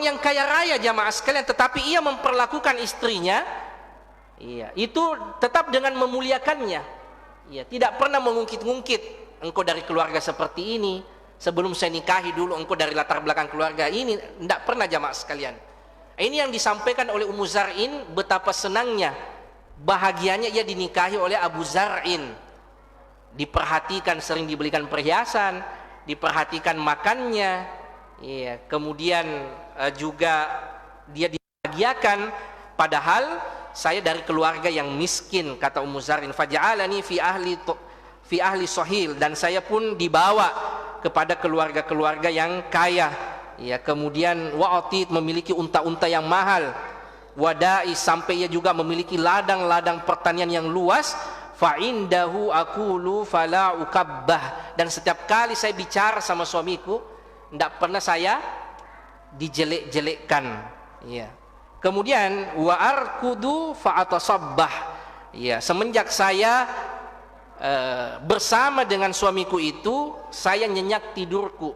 yang kaya raya jamaah sekalian, tetapi ia memperlakukan istrinya itu tetap dengan memuliakannya. Tidak pernah mengungkit-ungkit, engkau dari keluarga seperti ini, sebelum saya nikahi dulu engkau dari latar belakang keluarga ini. Tidak pernah jamaah sekalian. Ini yang disampaikan oleh Ummu Zar'in, betapa senangnya, bahagianya ia dinikahi oleh Abu Zar'in. Diperhatikan, sering dibelikan perhiasan, diperhatikan makannya, kemudian juga dia dibahagiakan. Padahal saya dari keluarga yang miskin, kata Ummu Zar'in. Faja'alani fi ahli sohil, dan saya pun dibawa kepada keluarga-keluarga yang kaya. Kemudian wa'atid, memiliki unta-unta yang mahal. Wadai, sampai ia juga memiliki ladang-ladang pertanian yang luas. Fa'indahu aqulu fala ukabbah, dan setiap kali saya bicara sama suamiku, tidak pernah saya dijelek-jelekkan. Kemudian wa arkudu fa'atasabbah. Semenjak saya bersama dengan suamiku itu, saya nyenyak tidurku.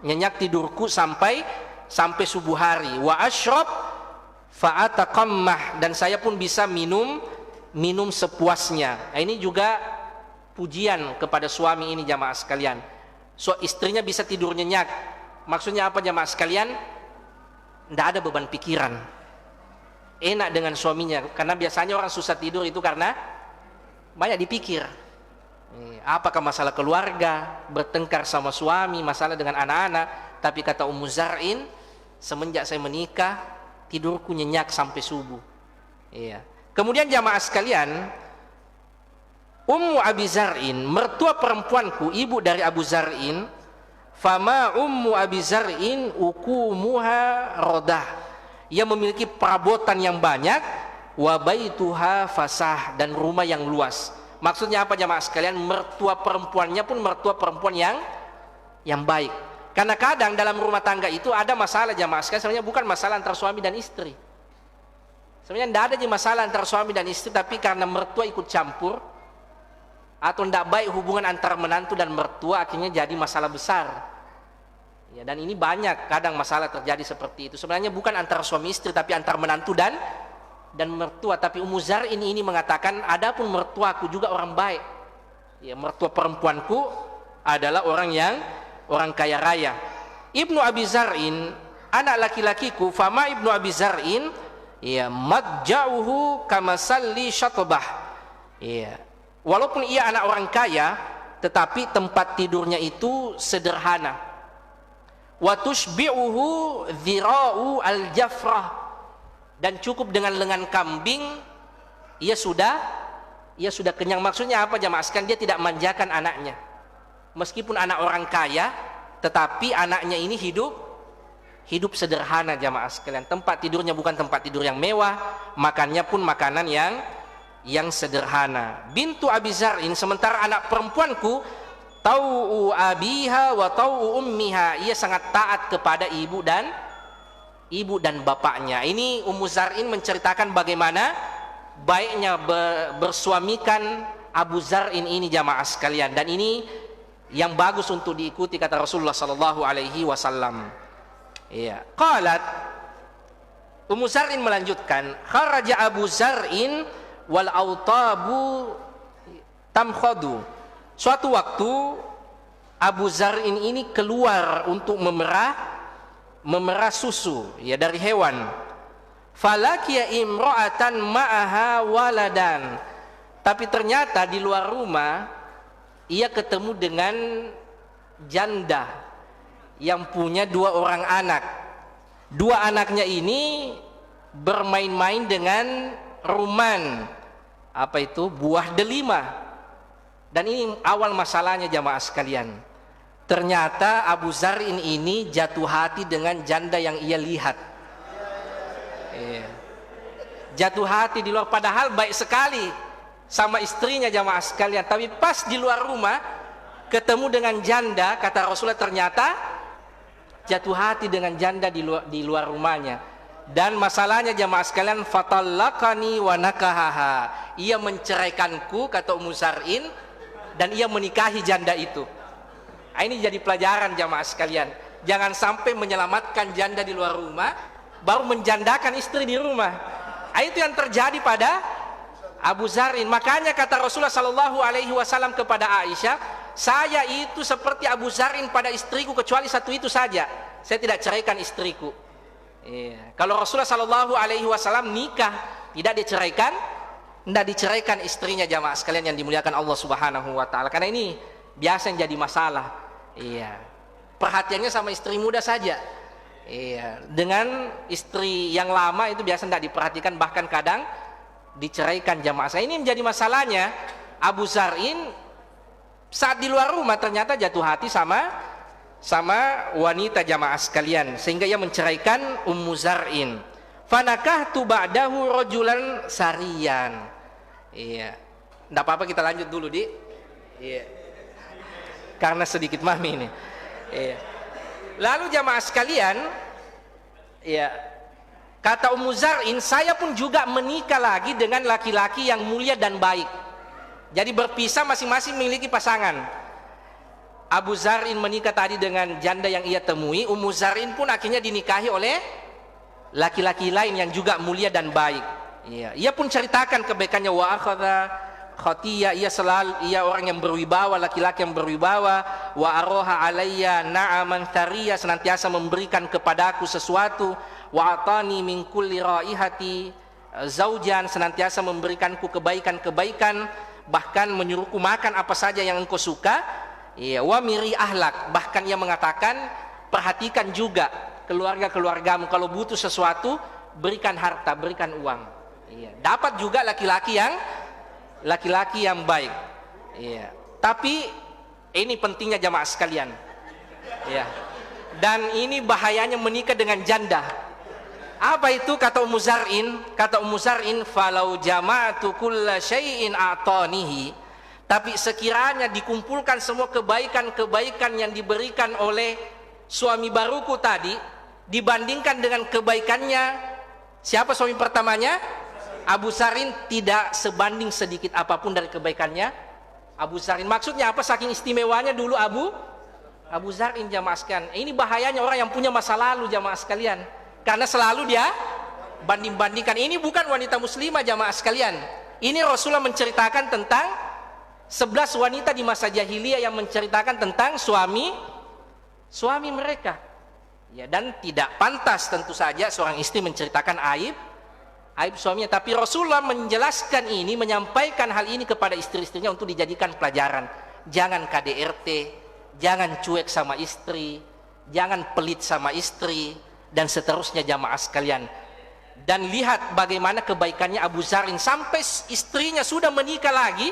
Nyenyak tidurku sampai subuh hari. Wa ashrab fa'ataqammah, dan saya pun bisa minum sepuasnya. Ini juga pujian kepada suami ini jamaah sekalian. So istrinya bisa tidur nyenyak. Maksudnya apa jamaah sekalian? Tidak ada beban pikiran. Enak dengan suaminya. Karena biasanya orang susah tidur itu karena banyak dipikir. Apakah masalah keluarga, bertengkar sama suami, masalah dengan anak-anak. Tapi kata Ummu Zar'in, semenjak saya menikah, tidurku nyenyak sampai subuh. Iya. Kemudian jamaah sekalian, Ummu Abi Zar'in, mertua perempuanku, ibu dari Abu Zar'in, fama Ummu Abi Zar'in ukumuha rodah. Ia memiliki perabotan yang banyak, wa baituha fasah, dan rumah yang luas. Maksudnya apa jamaah sekalian? Mertua perempuannya pun mertua perempuan yang baik. Karena kadang dalam rumah tangga itu ada masalah jamaah sekalian, sebenarnya bukan masalah antara suami dan istri. Sebenarnya tidak ada masalah antara suami dan istri, tapi karena mertua ikut campur atau tidak baik hubungan antara menantu dan mertua, akhirnya jadi masalah besar. Ya, dan ini banyak kadang masalah terjadi seperti itu. Sebenarnya bukan antara suami istri, tapi antara menantu dan mertua. Tapi Ummu Zar'in ini mengatakan, adapun mertuaku juga orang baik. Ya, mertua perempuanku adalah orang kaya raya. Ibnu Abi Zar'in, anak laki-lakiku, fama Ibnu Abi Zar'in, ya madja'uhu kamasalli syatbah. Ya. Walaupun ia anak orang kaya, tetapi tempat tidurnya itu sederhana. Wa tushbi'uhu dhira'u al-jafrah, dan cukup dengan lengan kambing ia sudah kenyang. Maksudnya apa jamaah sekalian? Dia tidak manjakan anaknya. Meskipun anak orang kaya, tetapi anaknya ini hidup sederhana jamaah sekalian. Tempat tidurnya bukan tempat tidur yang mewah, makannya pun makanan yang sederhana. Bintu Abi Zar'in, sementara anak perempuanku, tau'u abiha wa tau'u ummiha, ia sangat taat kepada ibu dan bapaknya. Ini Ummu Zar'in menceritakan bagaimana baiknya bersuamikan Abu Zar'in ini jamaah sekalian, dan ini yang bagus untuk diikuti kata Rasulullah sallallahu alaihi wasallam. Iya. Qalat, Ummu Zar'in melanjutkan, kharaja Abu Zar'in wal autabu tamkhadu. Suatu waktu Abu Zar'in ini keluar untuk memerah susu ya dari hewan. Falakiya imra'atan ma'aha waladan. Tapi ternyata di luar rumah ia ketemu dengan janda yang punya 2 orang anak. 2 anaknya ini bermain-main dengan ruman, apa itu, buah delima. Dan ini awal masalahnya jamaah sekalian. Ternyata Abu Zar'in ini jatuh hati dengan janda yang ia lihat. Jatuh hati di luar, padahal baik sekali sama istrinya jamaah sekalian. Tapi pas di luar rumah ketemu dengan janda, kata Rasulullah, ternyata jatuh hati dengan janda di luar rumahnya. Dan masalahnya jamaah sekalian, fatallaqani wa nakahaha, ia menceraikanku kata Ummu Zar'in, dan ia menikahi janda itu. Ini jadi pelajaran jamaah sekalian, jangan sampai menyelamatkan janda di luar rumah baru menjandakan istri di rumah. Itu yang terjadi pada Abu Zar'in. Makanya kata Rasulullah sallallahu alaihi wasallam kepada Aisyah, saya itu seperti Abu Zar'in pada istriku, kecuali satu itu saja, saya tidak ceraikan istriku. Kalau Rasulullah sallallahu alaihi wasallam nikah tidak diceraikan istrinya jamaah sekalian yang dimuliakan Allah Subhanahu wa taala. Karena ini biasa yang jadi masalah. Perhatiannya sama istri muda saja. Dengan istri yang lama itu biasa tidak diperhatikan, bahkan kadang diceraikan jamaah. Ini menjadi masalahnya. Abu Zar'in saat di luar rumah ternyata jatuh hati sama wanita jamaah sekalian, sehingga ia menceraikan Ummu Zar'in. Fanakahtu ba'dahu rajulan sariyan. Tidak apa-apa, kita lanjut dulu di. Karena sedikit mami ini. Lalu jamaah sekalian, kata Ummu Zar'in, saya pun juga menikah lagi dengan laki-laki yang mulia dan baik. Jadi berpisah, masing-masing memiliki pasangan. Abu Zar'in menikah tadi dengan janda yang ia temui. Ummu Zar'in pun akhirnya dinikahi oleh laki-laki lain yang juga mulia dan baik. Ia pun ceritakan kebaikannya. Wa akhadha khatiya, ia orang yang berwibawa, laki-laki yang berwibawa. Wa aroha alayya na'aman thariya, senantiasa memberikan kepadaku sesuatu. Wa atani min kulli raihati zaujan, senantiasa memberikanku kebaikan-kebaikan, bahkan menyuruhku makan apa saja yang engkau suka. Ya, wa miri ahlak, bahkan ia mengatakan perhatikan juga keluarga-keluargamu, kalau butuh sesuatu berikan harta, berikan uang. Ya, dapat juga laki-laki yang baik. Ya, tapi ini pentingnya jamaah sekalian. Ya. Dan ini bahayanya menikah dengan janda. Apa itu? Kata Ummu Zar'in, falau jama'tu kulla syai'in a'tanihi, tapi sekiranya dikumpulkan semua kebaikan-kebaikan yang diberikan oleh suami baruku tadi dibandingkan dengan kebaikannya siapa suami pertamanya? Abu Zar'in, tidak sebanding sedikit apapun dari kebaikannya Abu Zar'in. Maksudnya apa? Saking istimewanya dulu Abu Zar'in, jamaah sekalian. Ini bahayanya orang yang punya masa lalu, jamaah sekalian, karena selalu dia banding-bandingkan. Ini bukan wanita muslimah, jamaah sekalian. Ini Rasulullah menceritakan tentang 11 wanita di masa jahiliyah yang menceritakan tentang suami mereka. Ya, dan tidak pantas tentu saja seorang istri menceritakan aib suaminya, tapi Rasulullah menjelaskan ini, menyampaikan hal ini kepada istri-istrinya untuk dijadikan pelajaran. Jangan KDRT, jangan cuek sama istri, jangan pelit sama istri, dan seterusnya, jamaah sekalian. Dan lihat bagaimana kebaikannya Abu Zar'in, sampai istrinya sudah menikah lagi,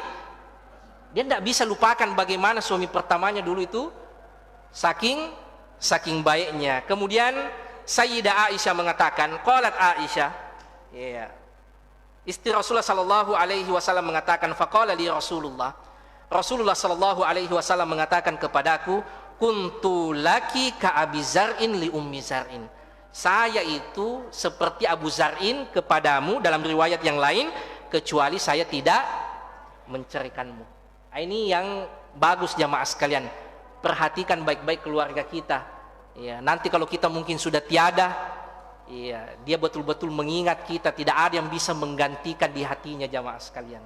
dia tidak bisa lupakan bagaimana suami pertamanya dulu itu saking baiknya. Kemudian Sayyidah Aisyah mengatakan, qalat Aisyah, ya, istri Rasulullah sallallahu alaihi wasallam mengatakan, faqala li Rasulullah sallallahu alaihi wasallam mengatakan kepadaku, kuntu laki ka Abi Zar'in li Ummi Zar'in, saya itu seperti Abu Zar'in kepadamu, dalam riwayat yang lain, kecuali saya tidak menceraikanmu. Ini yang bagus, jamaah sekalian. Perhatikan baik-baik keluarga kita. Ya, nanti kalau kita mungkin sudah tiada, ya, dia betul-betul mengingat kita, tidak ada yang bisa menggantikan di hatinya, jamaah sekalian.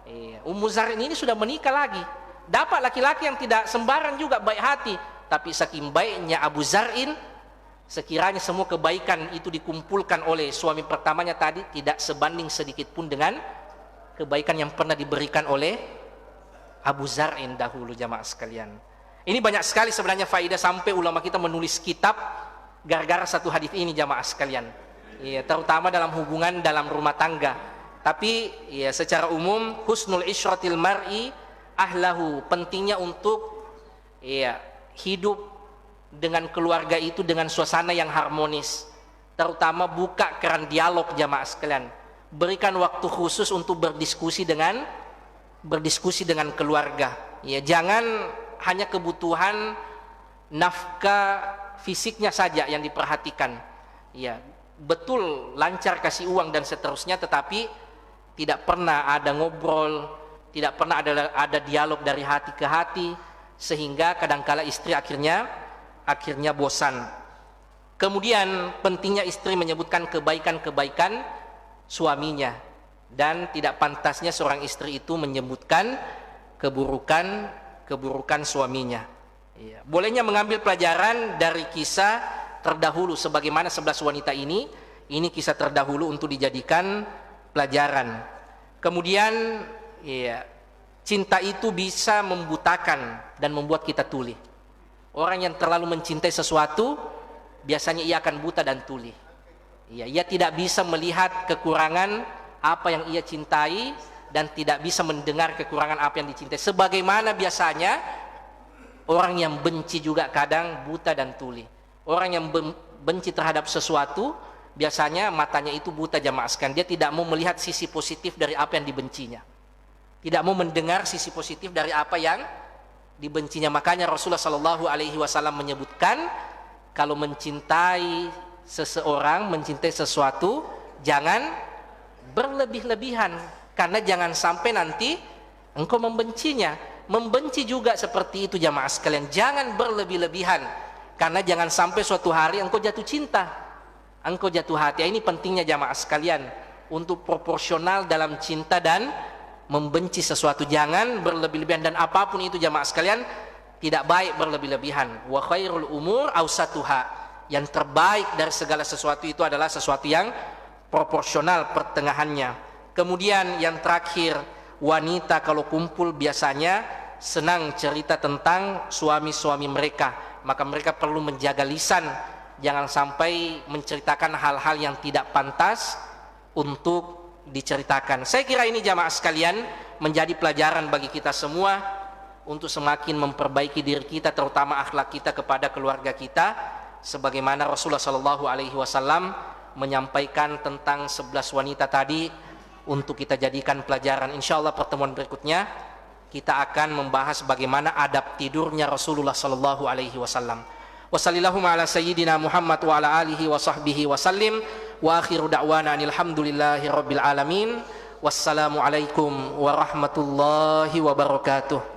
Ya, Ummu Zar'in ini sudah menikah lagi, dapat laki-laki yang tidak sembarang juga, baik hati. Tapi saking baiknya Abu Zar'in, sekiranya semua kebaikan itu dikumpulkan oleh suami pertamanya tadi, tidak sebanding sedikit pun dengan kebaikan yang pernah diberikan oleh Abu Zar'in dahulu, jamaah sekalian. Ini banyak sekali sebenarnya faidah, sampai ulama kita menulis kitab gara-gara satu hadis ini, jamaah sekalian. Ya, terutama dalam hubungan dalam rumah tangga. Tapi ya, secara umum husnul isyratil mar'i ahlahu, pentingnya untuk ya, hidup dengan keluarga itu dengan suasana yang harmonis. Terutama buka keran dialog, jamaah sekalian. Berikan waktu khusus untuk berdiskusi dengan keluarga. Ya, jangan hanya kebutuhan nafkah fisiknya saja yang diperhatikan. Ya, betul lancar kasih uang dan seterusnya, tetapi tidak pernah ada ngobrol, tidak pernah ada dialog dari hati ke hati, sehingga kadangkala istri akhirnya bosan. Kemudian pentingnya istri menyebutkan kebaikan-kebaikan suaminya, dan tidak pantasnya seorang istri itu menyebutkan keburukan suaminya. Ya. Bolehnya mengambil pelajaran dari kisah terdahulu, sebagaimana 11 wanita ini kisah terdahulu untuk dijadikan pelajaran. Kemudian ya, cinta itu bisa membutakan dan membuat kita tuli. Orang yang terlalu mencintai sesuatu, biasanya ia akan buta dan tuli. Ya, ia tidak bisa melihat kekurangan apa yang ia cintai, dan tidak bisa mendengar kekurangan apa yang dicintai. Sebagaimana biasanya orang yang benci juga kadang buta dan tuli. Orang yang benci terhadap sesuatu, biasanya matanya itu buta, jamaah sekalian. Dia tidak mau melihat sisi positif dari apa yang dibencinya, tidak mau mendengar sisi positif dari apa yang dibencinya. Makanya Rasulullah SAW menyebutkan, kalau mencintai seseorang, mencintai sesuatu, jangan berlebih-lebihan, karena jangan sampai nanti engkau membencinya. Membenci juga seperti itu, jamaah sekalian. Jangan berlebih-lebihan, karena jangan sampai suatu hari engkau jatuh cinta, engkau jatuh hati. Ini pentingnya, jamaah sekalian, untuk proporsional dalam cinta dan membenci sesuatu, jangan berlebih-lebihan, dan apapun itu jamaah sekalian tidak baik berlebih-lebihan. Wa khairul umur awsatuha, yang terbaik dari segala sesuatu itu adalah sesuatu yang proporsional pertengahannya. Kemudian yang terakhir, wanita kalau kumpul biasanya senang cerita tentang suami-suami mereka, maka mereka perlu menjaga lisan, jangan sampai menceritakan hal-hal yang tidak pantas untuk diceritakan. Saya kira ini jamaah sekalian menjadi pelajaran bagi kita semua untuk semakin memperbaiki diri kita, terutama akhlak kita kepada keluarga kita, sebagaimana Rasulullah SAW menyampaikan tentang 11 wanita tadi untuk kita jadikan pelajaran. Insyaallah pertemuan berikutnya kita akan membahas bagaimana adab tidurnya Rasulullah SAW. Wassallallahu ala sayyidina Muhammad wa ala alihi wa sahbihi wa sallim, wa akhiru da'wana alhamdulillahi rabbil alamin. Wassalamu alaikum warahmatullahi wabarakatuh.